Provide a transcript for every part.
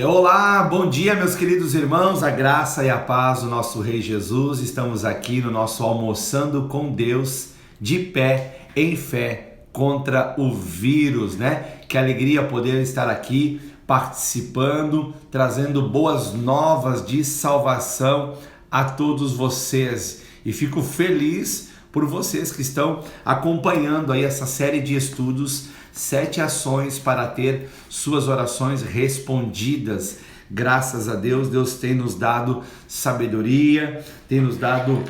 Olá, bom dia meus queridos irmãos, a graça e a paz do nosso Rei Jesus. Estamos aqui no nosso Almoçando com Deus, de pé, em fé, contra o vírus, né? Que alegria poder estar aqui participando, trazendo boas novas de salvação a todos vocês. E fico feliz por vocês que estão acompanhando aí essa série de estudos, 7 ações para ter suas orações respondidas. Graças a Deus, Deus tem nos dado sabedoria, tem nos dado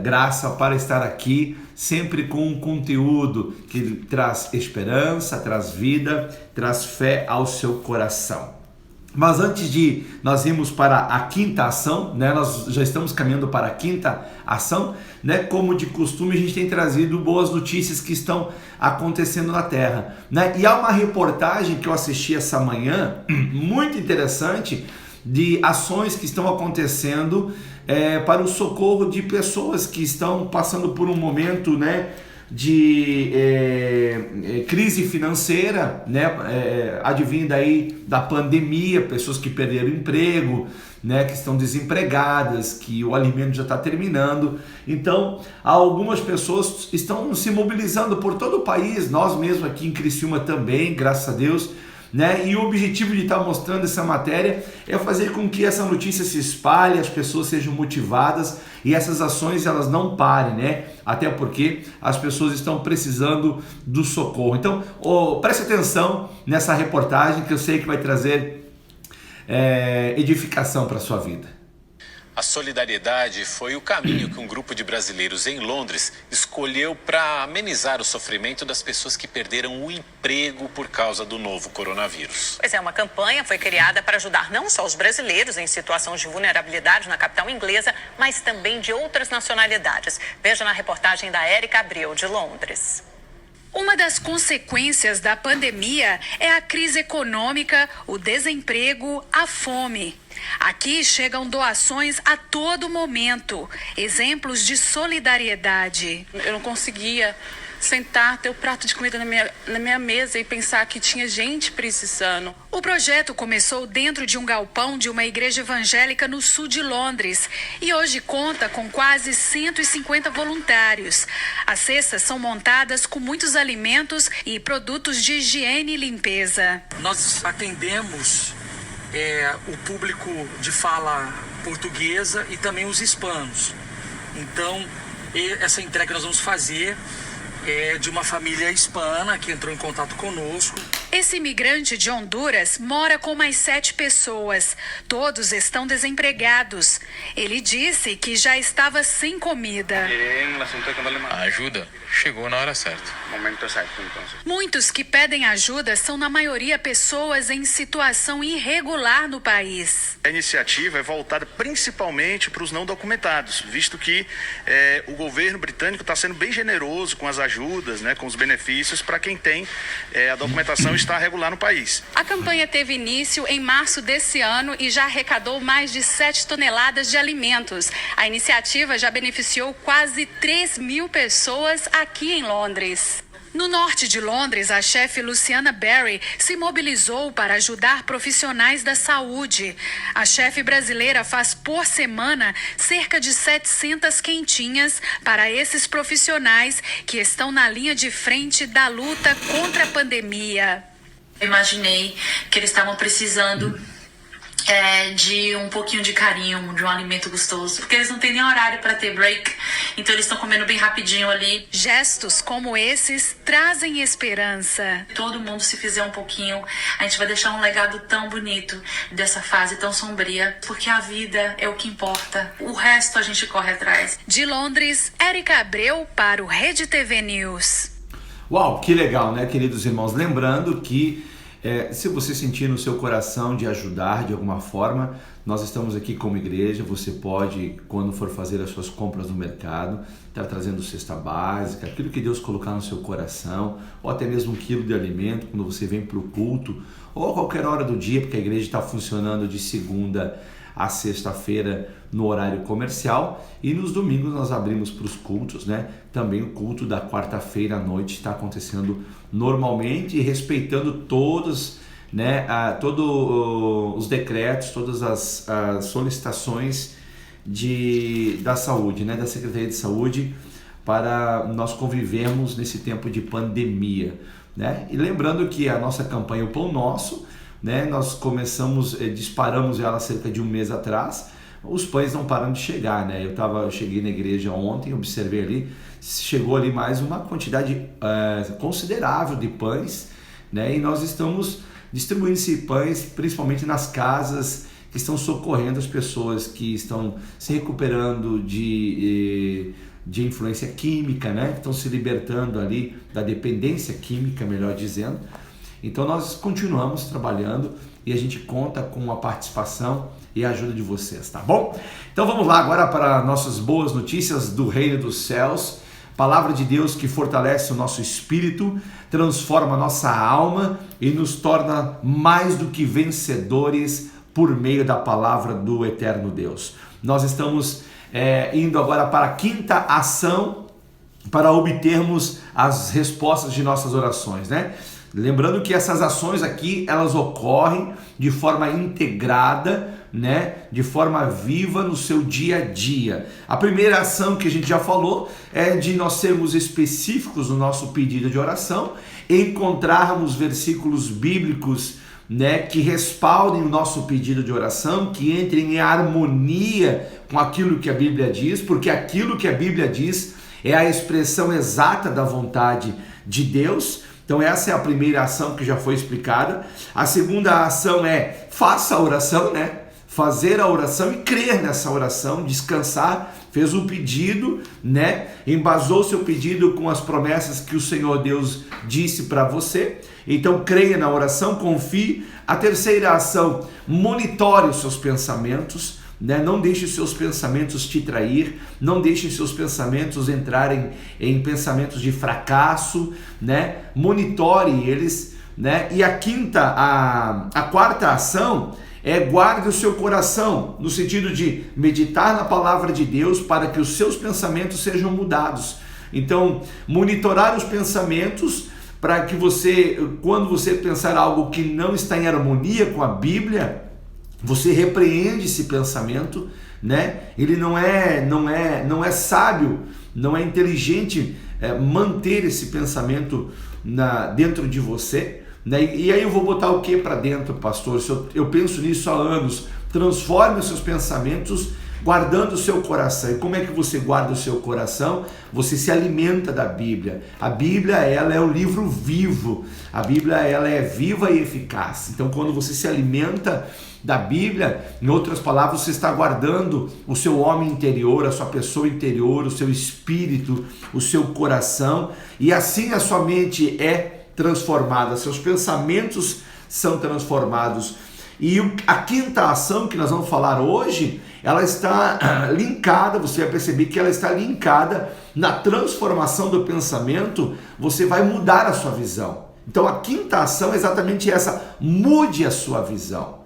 graça para estar aqui, sempre com um conteúdo que traz esperança, traz vida, traz fé ao seu coração. Mas antes de nós irmos para a quinta ação, né, nós já estamos caminhando para a quinta ação, né, como de costume a gente tem trazido boas notícias que estão acontecendo na Terra, né? E há uma reportagem que eu assisti essa manhã, muito interessante, de ações que estão acontecendo para o socorro de pessoas que estão passando por um momento, né, de crise financeira, né, advinda aí da pandemia, pessoas que perderam emprego, né, que estão desempregadas, que o alimento já está terminando. Então, algumas pessoas estão se mobilizando por todo o país, nós mesmos aqui em Criciúma também, graças a Deus, né? E o objetivo de estar mostrando essa matéria é fazer com que essa notícia se espalhe, as pessoas sejam motivadas e essas ações elas não parem, né? Até porque as pessoas estão precisando do socorro. Então, preste atenção nessa reportagem que eu sei que vai trazer edificação para a sua vida. A solidariedade foi o caminho que um grupo de brasileiros em Londres escolheu para amenizar o sofrimento das pessoas que perderam o emprego por causa do novo coronavírus. Pois é, uma campanha foi criada para ajudar não só os brasileiros em situação de vulnerabilidade na capital inglesa, mas também de outras nacionalidades. Veja na reportagem da Érica Abreu, de Londres. Uma das consequências da pandemia é a crise econômica, o desemprego, a fome. Aqui chegam doações a todo momento, exemplos de solidariedade. Eu não conseguia sentar, ter o prato de comida na minha mesa e pensar que tinha gente precisando. O projeto começou dentro de um galpão de uma igreja evangélica no sul de Londres e hoje conta com quase 150 voluntários. As cestas são montadas com muitos alimentos e produtos de higiene e limpeza. Nós atendemos o público de fala portuguesa e também os hispanos. Então, essa entrega que nós vamos fazer de uma família hispana que entrou em contato conosco. Esse imigrante de Honduras mora com mais 7 pessoas. Todos estão desempregados. Ele disse que já estava sem comida. A ajuda chegou na hora certa. Muitos que pedem ajuda são, na maioria, pessoas em situação irregular no país. A iniciativa é voltada principalmente para os não documentados, visto que o governo britânico está sendo bem generoso com as ajudas, né, com os benefícios para quem tem a documentação está regular no país. A campanha teve início em março desse ano e já arrecadou mais de 7 toneladas de alimentos. A iniciativa já beneficiou quase 3.000 pessoas aqui em Londres. No norte de Londres, a chefe Luciana Berry se mobilizou para ajudar profissionais da saúde. A chefe brasileira faz por semana cerca de 700 quentinhas para esses profissionais que estão na linha de frente da luta contra a pandemia. Eu imaginei que eles estavam precisando de um pouquinho de carinho, de um alimento gostoso, porque eles não têm nem horário para ter break, então eles estão comendo bem rapidinho ali. Gestos como esses trazem esperança. Todo mundo, se fizer um pouquinho, a gente vai deixar um legado tão bonito dessa fase tão sombria, porque a vida é o que importa, o resto a gente corre atrás. De Londres, Érica Abreu para o Rede TV News. Uau, que legal, né, queridos irmãos? Lembrando que se você sentir no seu coração de ajudar de alguma forma, nós estamos aqui como igreja. Você pode, quando for fazer as suas compras no mercado, estar trazendo cesta básica, aquilo que Deus colocar no seu coração, ou até mesmo 1 quilo de alimento quando você vem para o culto, ou a qualquer hora do dia, porque a igreja está funcionando de segunda a sexta-feira no horário comercial, e nos domingos nós abrimos para os cultos, né? Também o culto da quarta-feira à noite está acontecendo normalmente e respeitando todas né, todos os decretos, todas as solicitações da saúde, né, da Secretaria de Saúde, para nós convivermos nesse tempo de pandemia, né? E lembrando que a nossa campanha O Pão Nosso, né, nós disparamos ela cerca de um mês atrás. Os pães não param de chegar, né? Eu cheguei na igreja ontem, observei ali, chegou ali mais uma quantidade considerável de pães, né? E nós estamos distribuindo esses pães principalmente nas casas que estão socorrendo as pessoas que estão se recuperando de influência química, né? Estão se libertando ali da dependência química, melhor dizendo. Então nós continuamos trabalhando e a gente conta com a participação e a ajuda de vocês, tá bom? Então vamos lá agora para nossas boas notícias do Reino dos Céus. Palavra de Deus que fortalece o nosso espírito, transforma a nossa alma e nos torna mais do que vencedores por meio da palavra do eterno Deus. Nós estamos indo agora para a quinta ação para obtermos as respostas de nossas orações, né? Lembrando que essas ações aqui, elas ocorrem de forma integrada, né? De forma viva no seu dia a dia. A primeira ação que a gente já falou é de nós sermos específicos no nosso pedido de oração, encontrarmos versículos bíblicos, né, que respaldem o nosso pedido de oração, que entrem em harmonia com aquilo que a Bíblia diz, porque aquilo que a Bíblia diz é a expressão exata da vontade de Deus. Então essa é a primeira ação que já foi explicada. A segunda ação é faça a oração, né? Fazer a oração e crer nessa oração, descansar, fez o pedido, né? Embasou seu pedido com as promessas que o Senhor Deus disse para você. Então creia na oração, confie. A terceira ação, monitore os seus pensamentos, né? Não deixe os seus pensamentos te trair, não deixe os seus pensamentos entrarem em pensamentos de fracasso, né? Monitore eles, né? E a quarta ação guarde o seu coração, no sentido de meditar na palavra de Deus para que os seus pensamentos sejam mudados. Então, monitorar os pensamentos para que quando você pensar algo que não está em harmonia com a Bíblia, você repreende esse pensamento, né? Ele não é sábio, não é inteligente manter esse pensamento dentro de você, né? E aí eu vou botar o que para dentro, pastor? Eu penso nisso há anos. Transforme os seus pensamentos guardando o seu coração. E como é que você guarda o seu coração? Você se alimenta da Bíblia. A Bíblia, ela é o livro vivo. A Bíblia, ela é viva e eficaz. Então, quando você se alimenta da Bíblia, em outras palavras, você está guardando o seu homem interior, a sua pessoa interior, o seu espírito, o seu coração, e assim a sua mente é transformada, seus pensamentos são transformados. E a quinta ação que nós vamos falar hoje, ela está linkada, você vai perceber que ela está linkada na transformação do pensamento, você vai mudar a sua visão. Então a quinta ação é exatamente essa, mude a sua visão.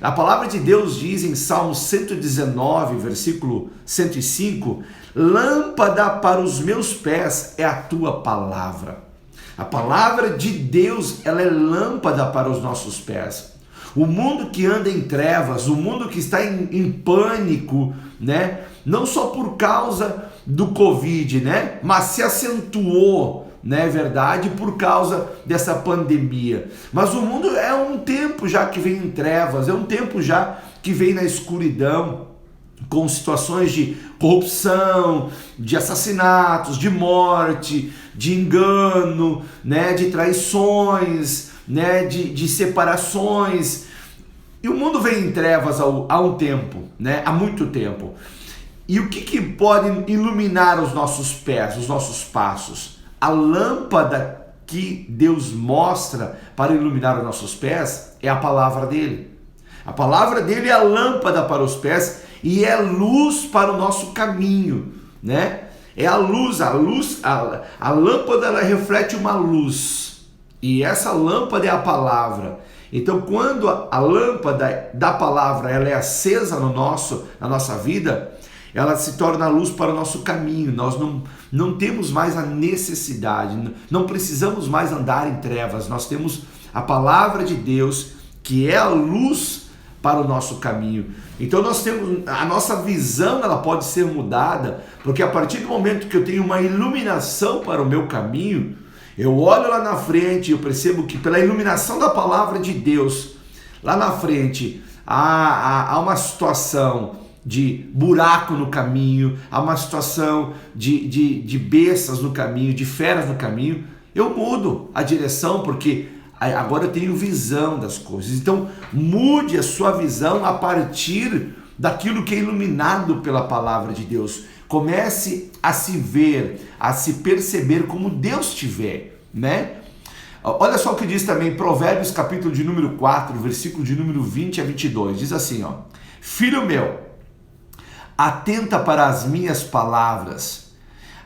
A palavra de Deus diz em Salmo 119, versículo 105, lâmpada para os meus pés é a tua palavra. A palavra de Deus, ela é lâmpada para os nossos pés. O mundo que anda em trevas, o mundo que está em pânico, né? Não só por causa do Covid, né? Mas se acentuou, né? É verdade, por causa dessa pandemia. Mas o mundo é um tempo já que vem em trevas, é um tempo já que vem na escuridão, com situações de corrupção, de assassinatos, de morte, de engano, né, de traições, né, de separações. E o mundo vem em trevas há um tempo, né, há muito tempo. E o que pode iluminar os nossos pés, os nossos passos? A lâmpada que Deus mostra para iluminar os nossos pés é a palavra dele. A palavra dele é a lâmpada para os pés e é luz para o nosso caminho, né? É a lâmpada, ela reflete uma luz, e essa lâmpada é a palavra. Então, quando a lâmpada da palavra ela é acesa na nossa vida, ela se torna a luz para o nosso caminho. Nós não temos mais a necessidade, não precisamos mais andar em trevas, nós temos a palavra de Deus, que é a luz para o nosso caminho. Então nós temos, a nossa visão ela pode ser mudada, porque a partir do momento que eu tenho uma iluminação para o meu caminho, eu olho lá na frente e eu percebo que pela iluminação da palavra de Deus, lá na frente há uma situação de buraco no caminho, há uma situação de bestas no caminho, de feras no caminho, eu mudo a direção, porque agora eu tenho visão das coisas. Então mude a sua visão a partir daquilo que é iluminado pela palavra de Deus. Comece a se ver, a se perceber como Deus te vê, né? Olha só o que diz também Provérbios capítulo de número 4, versículo de número 20 a 22. Diz assim, ó: Filho meu, atenta para as minhas palavras,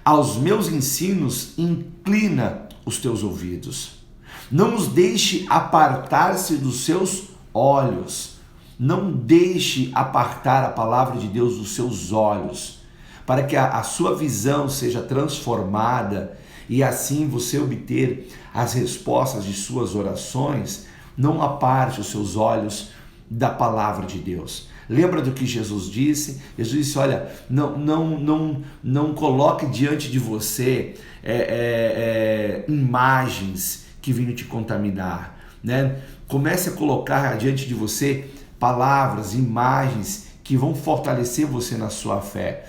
aos meus ensinos inclina os teus ouvidos. Não os deixe apartar-se dos seus olhos. Não deixe apartar a palavra de Deus dos seus olhos, para que a sua visão seja transformada e assim você obter as respostas de suas orações. Não aparte os seus olhos da palavra de Deus. Lembra do que Jesus disse? Jesus disse, olha, não coloque diante de você imagens que venham te contaminar, né? Comece a colocar diante de você palavras, imagens que vão fortalecer você na sua fé.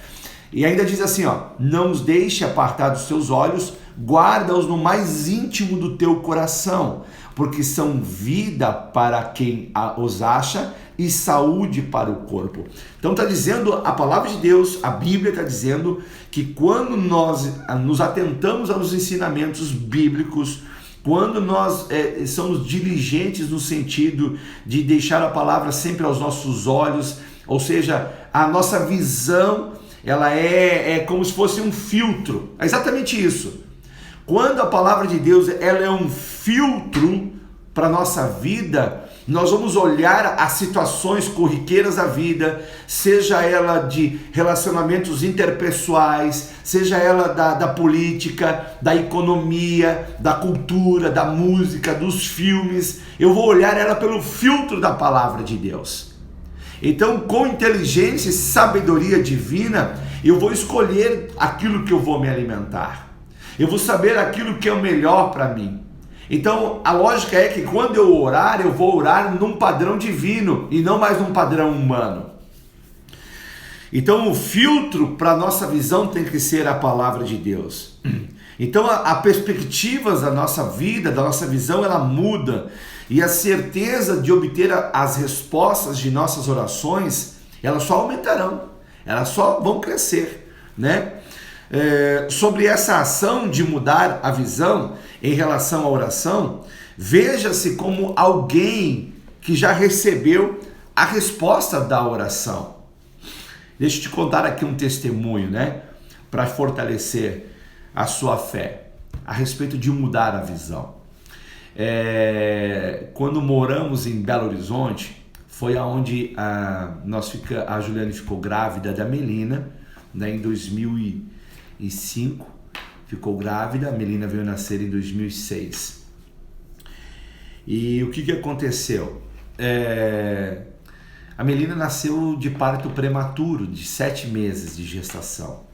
E ainda diz assim, ó: não os deixe apartar dos seus olhos, guarda-os no mais íntimo do teu coração, porque são vida para quem os acha e saúde para o corpo. Então está dizendo a palavra de Deus, a Bíblia está dizendo que quando nós nos atentamos aos ensinamentos bíblicos, quando nós somos diligentes no sentido de deixar a palavra sempre aos nossos olhos, ou seja, a nossa visão, ela é como se fosse um filtro. É exatamente isso. Quando a palavra de Deus ela é um filtro para a nossa vida, nós vamos olhar as situações corriqueiras da vida, seja ela de relacionamentos interpessoais, seja ela da política, da economia, da cultura, da música, dos filmes. Eu vou olhar ela pelo filtro da palavra de Deus. Então, com inteligência e sabedoria divina, eu vou escolher aquilo que eu vou me alimentar. Eu vou saber aquilo que é o melhor para mim. Então, a lógica é que quando eu orar, eu vou orar num padrão divino e não mais num padrão humano. Então, o filtro para a nossa visão tem que ser a palavra de Deus. Então, a perspectiva da nossa vida, da nossa visão, ela muda. E a certeza de obter as respostas de nossas orações, elas só aumentarão, elas só vão crescer, né? Sobre essa ação de mudar a visão em relação à oração, veja-se como alguém que já recebeu a resposta da oração. Deixa eu te contar aqui um testemunho, né? Para fortalecer a sua fé a respeito de mudar a visão. Quando moramos em Belo Horizonte, foi aonde a Juliane ficou grávida da Melina, né, em 2005, ficou grávida, a Melina veio nascer em 2006. E o que aconteceu? A Melina nasceu de parto prematuro, de 7 meses de gestação.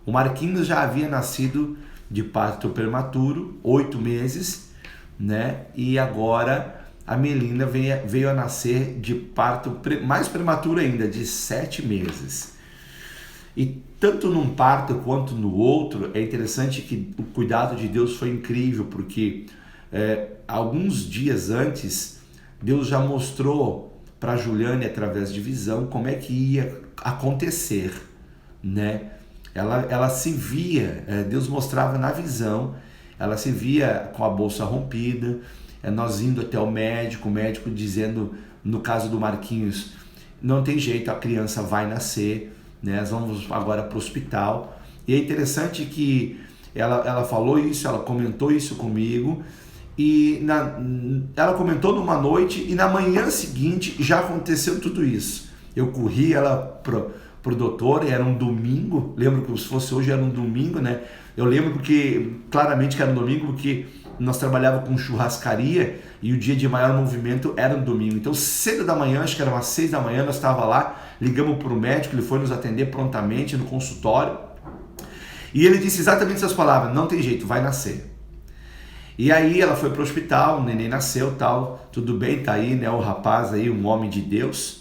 O Marquinhos já havia nascido de parto prematuro, 8 meses, né? E agora a Melina veio a nascer de parto mais prematuro ainda, de 7 meses. E tanto num parto quanto no outro, é interessante que o cuidado de Deus foi incrível, porque alguns dias antes, Deus já mostrou para Juliane, através de visão, como é que ia acontecer, né? Ela se via, Deus mostrava na visão, ela se via com a bolsa rompida, nós indo até o médico dizendo, no caso do Marquinhos, não tem jeito, a criança vai nascer, né? Nós vamos agora para o hospital. E é interessante que ela falou isso, ela comentou isso comigo, e ela comentou numa noite, e na manhã seguinte já aconteceu tudo isso. Eu corri ela pro doutor, era um domingo, lembro que se fosse hoje era um domingo, né? Eu lembro porque, claramente que era um domingo, porque nós trabalhávamos com churrascaria e o dia de maior movimento era um domingo. Então, cedo da manhã, acho que era umas 6 da manhã, nós estávamos lá, ligamos para o médico, ele foi nos atender prontamente no consultório. E ele disse exatamente essas palavras: não tem jeito, vai nascer. E aí ela foi para o hospital, o neném nasceu, tal, tudo bem, tá aí, né, o rapaz aí, um homem de Deus.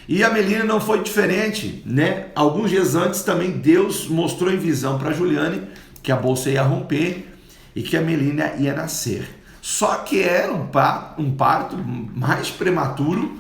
E a Melina não foi diferente, né? Alguns dias antes também Deus mostrou em visão para Juliane que a bolsa ia romper e que a Melina ia nascer. Só que era um parto mais prematuro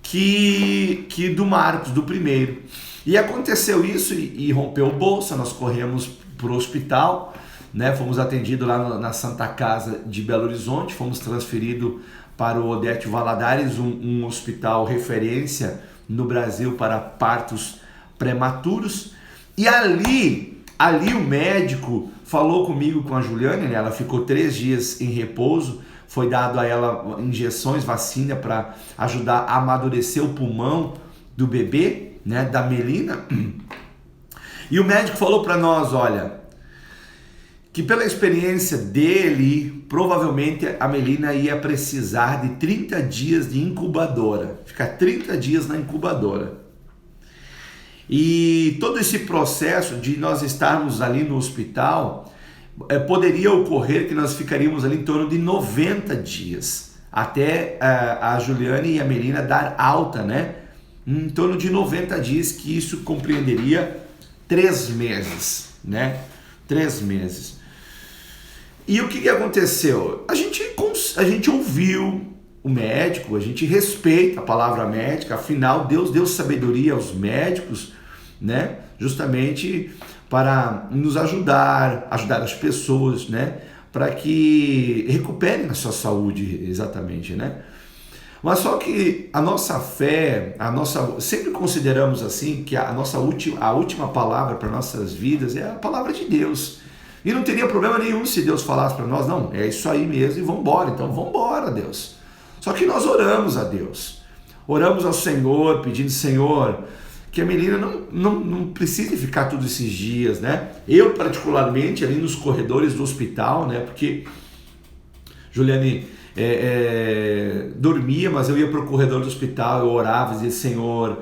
que do Marcos, do primeiro. E aconteceu isso e rompeu a bolsa, nós corremos para o hospital, né? Fomos atendidos lá na Santa Casa de Belo Horizonte, fomos transferidos para o Odete Valadares, um hospital referência no Brasil para partos prematuros. E ali o médico falou comigo, com a Juliane, né? Ela ficou 3 dias em repouso, foi dado a ela injeções, vacina para ajudar a amadurecer o pulmão do bebê, né? Da Melina. E o médico falou para nós, olha, que pela experiência dele, provavelmente a Melina ia precisar de 30 dias de incubadora, ficar 30 dias na incubadora. E todo esse processo de nós estarmos ali no hospital, poderia ocorrer que nós ficaríamos ali em torno de 90 dias, até a Juliane e a Melina dar alta, né? Em torno de 90 dias, que isso compreenderia 3 meses, né? 3 meses. E o que aconteceu? A gente ouviu o médico, a gente respeita a palavra médica, afinal Deus deu sabedoria aos médicos, né? Justamente para nos ajudar as pessoas, né? Para que recuperem a sua saúde, exatamente, né? Mas só que a nossa fé, sempre consideramos assim que a última palavra para nossas vidas é a palavra de Deus. E não teria problema nenhum se Deus falasse para nós, não, é isso aí mesmo e vamos embora. Então vamos embora, Deus. Só que nós oramos a Deus, oramos ao Senhor, pedindo, Senhor, que a Melina não precise ficar todos esses dias, né? Eu particularmente ali nos corredores do hospital, né? Porque Juliane dormia, mas eu ia para o corredor do hospital, eu orava e dizia, Senhor,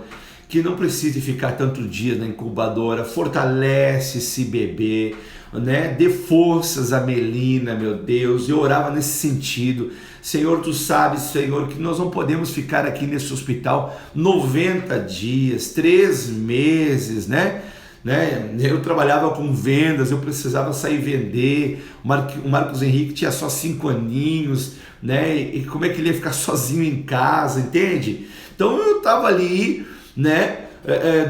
que não precise ficar tantos dias na incubadora, fortalece esse bebê, né? Dê forças a Melina, meu Deus. Eu orava nesse sentido. Senhor, tu sabes, Senhor, que nós não podemos ficar aqui nesse hospital 90 dias, 3 meses, né? Eu trabalhava com vendas, eu precisava sair vender. O Marcos Henrique tinha só 5 aninhos, né? E como é que ele ia ficar sozinho em casa, entende? Então eu estava ali, né?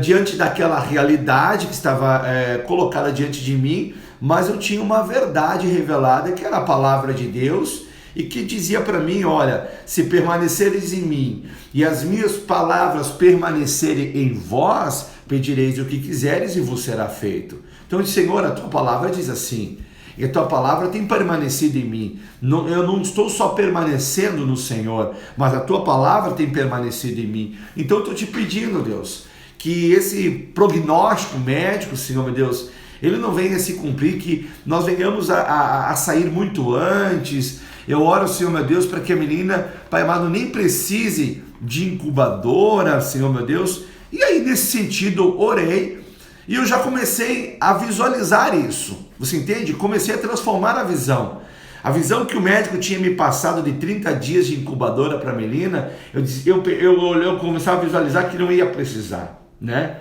Diante daquela realidade que estava colocada diante de mim, mas eu tinha uma verdade revelada, que era a palavra de Deus, e que dizia para mim, olha, se permaneceres em mim e as minhas palavras permanecerem em vós, pedireis o que quiseres e vos será feito. Então, Senhor, a tua palavra diz assim, e a tua palavra tem permanecido em mim. Eu não estou só permanecendo no Senhor, mas a tua palavra tem permanecido em mim. Então eu estou te pedindo, Deus, que esse prognóstico médico, Senhor meu Deus, ele não venha se cumprir, que nós venhamos a sair muito antes. Eu oro, Senhor meu Deus, para que a menina, Pai amado, nem precise de incubadora, Senhor meu Deus. E aí, nesse sentido, orei e eu já comecei a visualizar isso. Você entende? Comecei a transformar a visão. A visão que o médico tinha me passado de 30 dias de incubadora para a Melina, eu começava a visualizar que não ia precisar, né?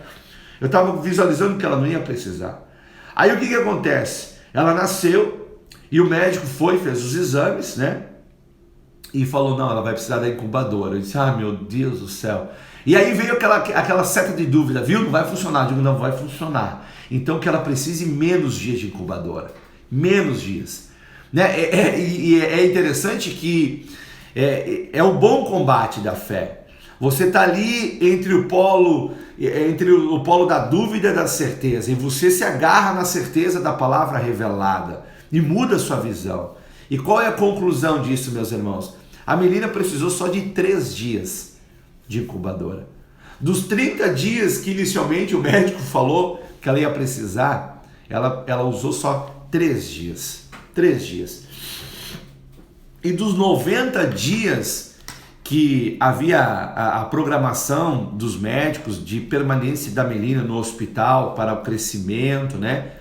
Eu estava visualizando que ela não ia precisar. Aí o que acontece? Ela nasceu e o médico fez os exames, né? E falou, não, ela vai precisar da incubadora. Eu disse, meu Deus do céu. E aí veio aquela seta de dúvida, viu? Não vai funcionar. Eu digo, não vai funcionar. Então que ela precise menos dias de incubadora. Menos dias. Né? É interessante que é o bom combate da fé. Você está ali entre o polo da dúvida e da certeza. E você se agarra na certeza da palavra revelada. E muda a sua visão. E qual é a conclusão disso, meus irmãos? A menina precisou só de 3 dias de incubadora. Dos 30 dias que inicialmente o médico falou que ela ia precisar, ela usou só 3 dias. 3 dias. E dos 90 dias que havia a programação dos médicos de permanência da Melina no hospital para o crescimento, né?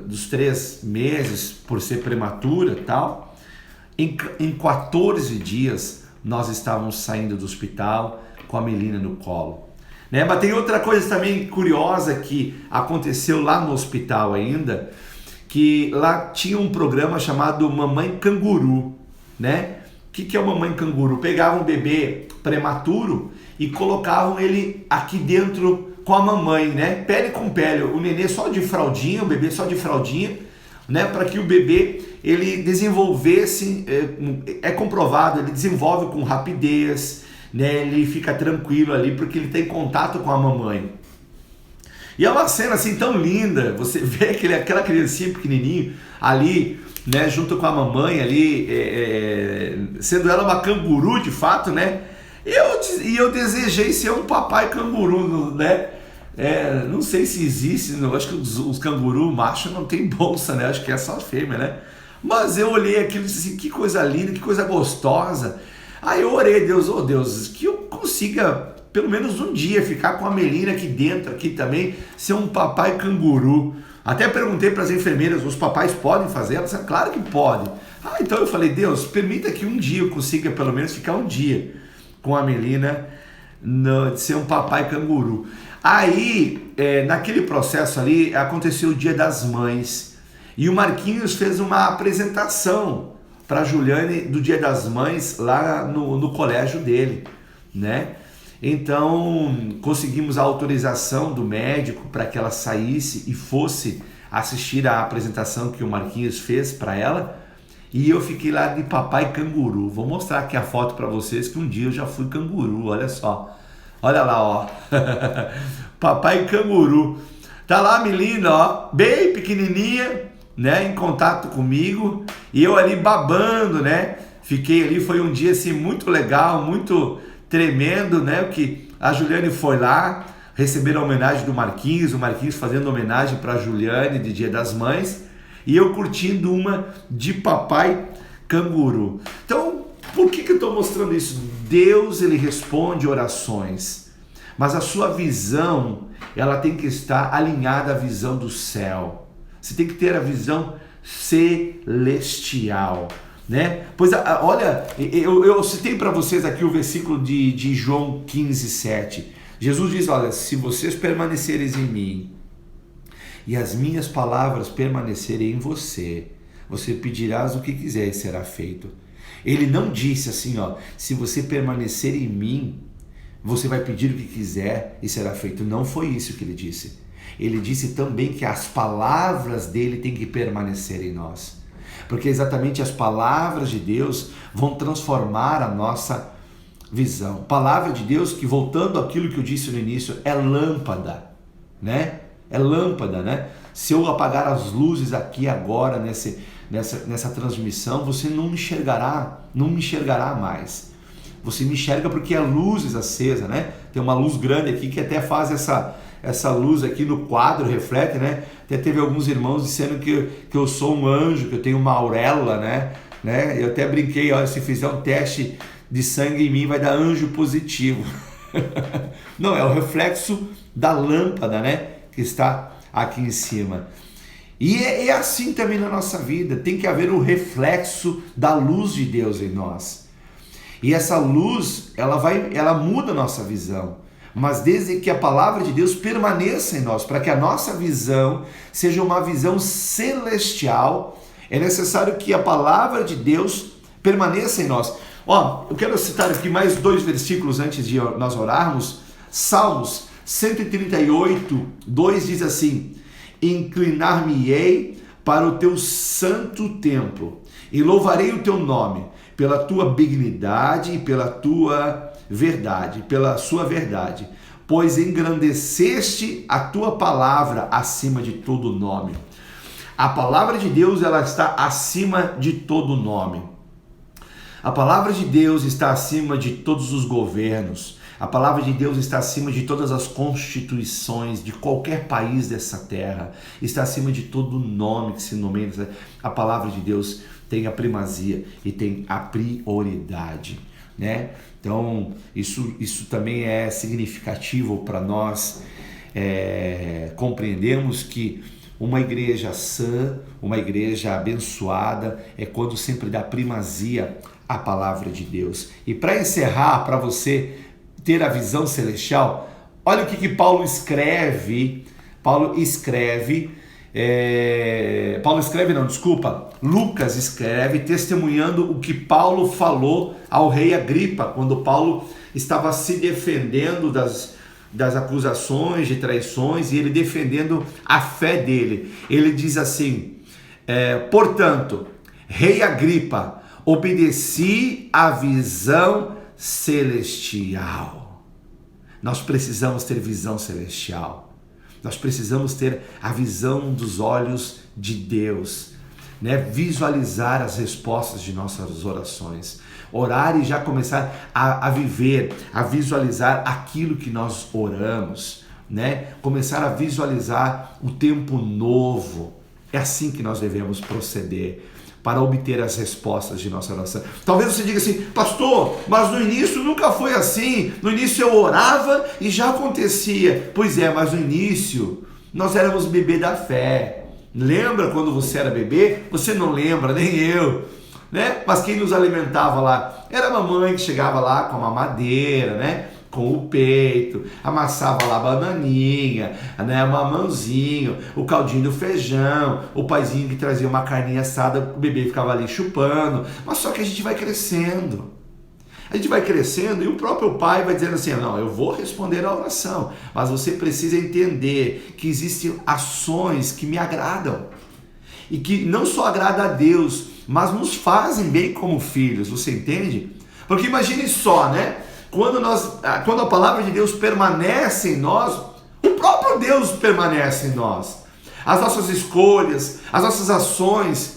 Dos 3 meses por ser prematura e tal, em 14 dias nós estávamos saindo do hospital com a Melina no colo, né? Mas tem outra coisa também curiosa que aconteceu lá no hospital ainda, que lá tinha um programa chamado Mamãe Canguru, né? O que é o Mamãe Canguru? Pegavam um bebê prematuro e colocavam ele aqui dentro com a mamãe, né? Pele com pele, o nenê só de fraldinha, o bebê só de fraldinha, né? Para que o bebê ele desenvolvesse, é comprovado, ele desenvolve com rapidez, né? Ele fica tranquilo ali porque ele tem contato com a mamãe. E é uma cena assim tão linda, você vê aquela criancinha pequenininho ali, né, junto com a mamãe ali, sendo ela uma canguru de fato, né? E eu desejei ser um papai canguru, né? Não sei se existe, acho que os cangurus machos não tem bolsa, né? Acho que é só fêmea, né? Mas eu olhei aquilo e disse assim, que coisa linda, que coisa gostosa. Aí eu orei, Deus, oh Deus, que eu consiga pelo menos um dia ficar com a Melina aqui dentro, aqui também, ser um papai canguru. Até perguntei para as enfermeiras, os papais podem fazer? Elas disseram, claro que pode. Então eu falei, Deus, permita que um dia eu consiga pelo menos ficar um dia com a Melina, de ser um papai canguru. Aí, naquele processo ali, aconteceu o Dia das Mães. E o Marquinhos fez uma apresentação para a Juliane do Dia das Mães lá no colégio dele, né? Então, conseguimos a autorização do médico para que ela saísse e fosse assistir a apresentação que o Marquinhos fez para ela. E eu fiquei lá de papai canguru. Vou mostrar aqui a foto para vocês que um dia eu já fui canguru, olha só. Olha lá, ó. Papai canguru. Tá lá a Melina, ó, bem pequenininha, né, em contato comigo. E eu ali babando, né. Fiquei ali, foi um dia assim muito legal, muito tremendo, né, que a Juliane foi lá receber a homenagem do Marquinhos, o Marquinhos fazendo homenagem para a Juliane de Dia das Mães, e eu curtindo uma de papai canguru. Então, por que eu estou mostrando isso? Deus, ele responde orações, mas a sua visão, ela tem que estar alinhada à visão do céu. Você tem que ter a visão celestial, né? Pois olha, eu citei para vocês aqui o versículo de João 15:7. Jesus diz, olha, se vocês permanecerem em mim e as minhas palavras permanecerem em você, você pedirás o que quiser e será feito. Ele não disse assim, ó, se você permanecer em mim, você vai pedir o que quiser e será feito. Não foi isso que ele disse. Ele disse também que as palavras dele têm que permanecer em nós. Porque exatamente as palavras de Deus vão transformar a nossa visão. Palavra de Deus que, voltando àquilo que eu disse no início, é lâmpada, né? É lâmpada, né? Se eu apagar as luzes aqui agora nessa transmissão, você não me enxergará mais. Você me enxerga porque é luzes acesa, né? Tem uma luz grande aqui que até faz essa luz aqui no quadro, reflete, né? Até teve alguns irmãos dizendo que eu sou um anjo, que eu tenho uma auréola, né? Eu até brinquei, olha, se fizer um teste de sangue em mim vai dar anjo positivo. Não, é o reflexo da lâmpada, né? Que está aqui em cima. E é assim também na nossa vida, tem que haver o reflexo da luz de Deus em nós. E essa luz, ela muda a nossa visão. Mas desde que a palavra de Deus permaneça em nós, para que a nossa visão seja uma visão celestial, é necessário que a palavra de Deus permaneça em nós. Ó, eu quero citar aqui mais 2 versículos antes de nós orarmos. Salmos 138, 2 diz assim: inclinar-me-ei para o teu santo templo e louvarei o teu nome pela tua benignidade e pela tua verdade, pela sua verdade, pois engrandeceste a tua palavra acima de todo nome. A palavra de Deus, ela está acima de todo nome. A palavra de Deus está acima de todos os governos. A palavra de Deus está acima de todas as constituições de qualquer país dessa terra. Está acima de todo nome que se nomeia. A palavra de Deus tem a primazia e tem a prioridade, né? Então, isso também é significativo para nós compreendermos que uma igreja sã, uma igreja abençoada, é quando sempre dá primazia à palavra de Deus. E para encerrar, para você ter a visão celestial, olha o que Paulo escreve. Lucas escreve testemunhando o que Paulo falou ao rei Agripa, quando Paulo estava se defendendo das acusações de traições e ele defendendo a fé dele. Ele diz assim, portanto, rei Agripa, obedeci à visão celestial. Nós precisamos ter visão celestial. Nós precisamos ter a visão dos olhos de Deus, né? Visualizar as respostas de nossas orações. Orar e já começar a viver, a visualizar aquilo que nós oramos, né? Começar a visualizar o tempo novo. É assim que nós devemos proceder para obter as respostas de nossa oração. Talvez você diga assim, pastor, mas no início nunca foi assim. No início eu orava e já acontecia. Pois é, mas no início nós éramos bebê da fé. Lembra quando você era bebê? Você não lembra, nem eu, né? Mas quem nos alimentava lá era a mamãe que chegava lá com a mamadeira, né? Com o peito, amassava lá a bananinha, né? O mamãozinho, o caldinho do feijão, o paizinho que trazia uma carninha assada, o bebê ficava ali chupando. Mas só que a gente vai crescendo. A gente vai crescendo e o próprio pai vai dizendo assim, não, eu vou responder a oração, mas você precisa entender que existem ações que me agradam e que não só agrada a Deus, mas nos fazem bem como filhos, você entende? Porque imagine só, né? Quando a palavra de Deus permanece em nós, o próprio Deus permanece em nós. As nossas escolhas, as nossas ações,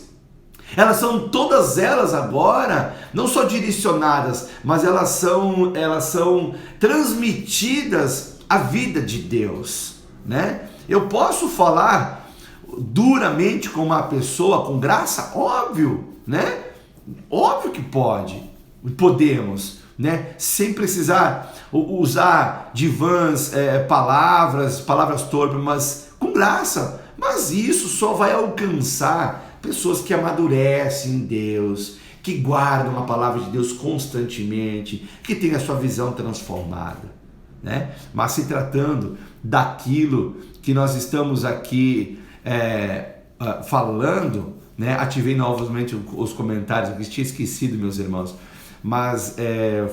elas são todas elas agora, não só direcionadas, mas elas são transmitidas à vida de Deus, né? Eu posso falar duramente com uma pessoa com graça? Óbvio, né? Óbvio que podemos, né? Sem precisar usar de vãs palavras torpes, mas com graça. Mas isso só vai alcançar pessoas que amadurecem em Deus, que guardam a palavra de Deus constantemente, que têm a sua visão transformada, né? Mas se tratando daquilo que nós estamos aqui falando, né? Ativei novamente os comentários, que tinha esquecido, meus irmãos, mas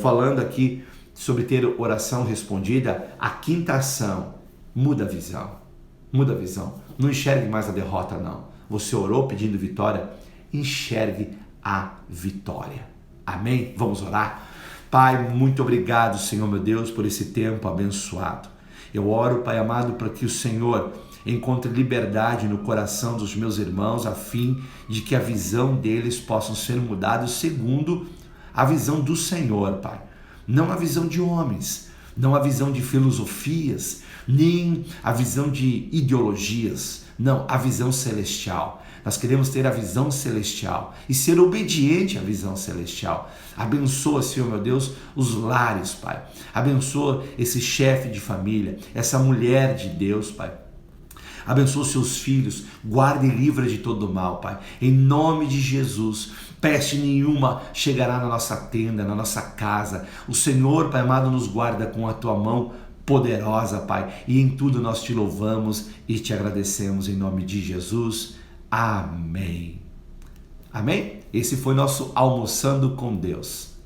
falando aqui sobre ter oração respondida, a quinta ação, muda a visão, não enxergue mais a derrota não. Você orou pedindo vitória, enxergue a vitória. Amém? Vamos orar? Pai, muito obrigado, Senhor meu Deus, por esse tempo abençoado. Eu oro, Pai amado, para que o Senhor encontre liberdade no coração dos meus irmãos, a fim de que a visão deles possa ser mudada segundo a visão do Senhor, Pai. Não a visão de homens, não a visão de filosofias, nem a visão de ideologias, não, a visão celestial. Nós queremos ter a visão celestial e ser obediente à visão celestial. Abençoa, Senhor meu Deus, os lares, Pai. Abençoa esse chefe de família, essa mulher de Deus, Pai. Abençoa os seus filhos, guarda e livra de todo mal, Pai. Em nome de Jesus, peste nenhuma chegará na nossa tenda, na nossa casa. O Senhor, Pai amado, nos guarda com a tua mão poderosa, Pai, e em tudo nós te louvamos e te agradecemos em nome de Jesus. Amém. Amém? Esse foi nosso Almoçando com Deus.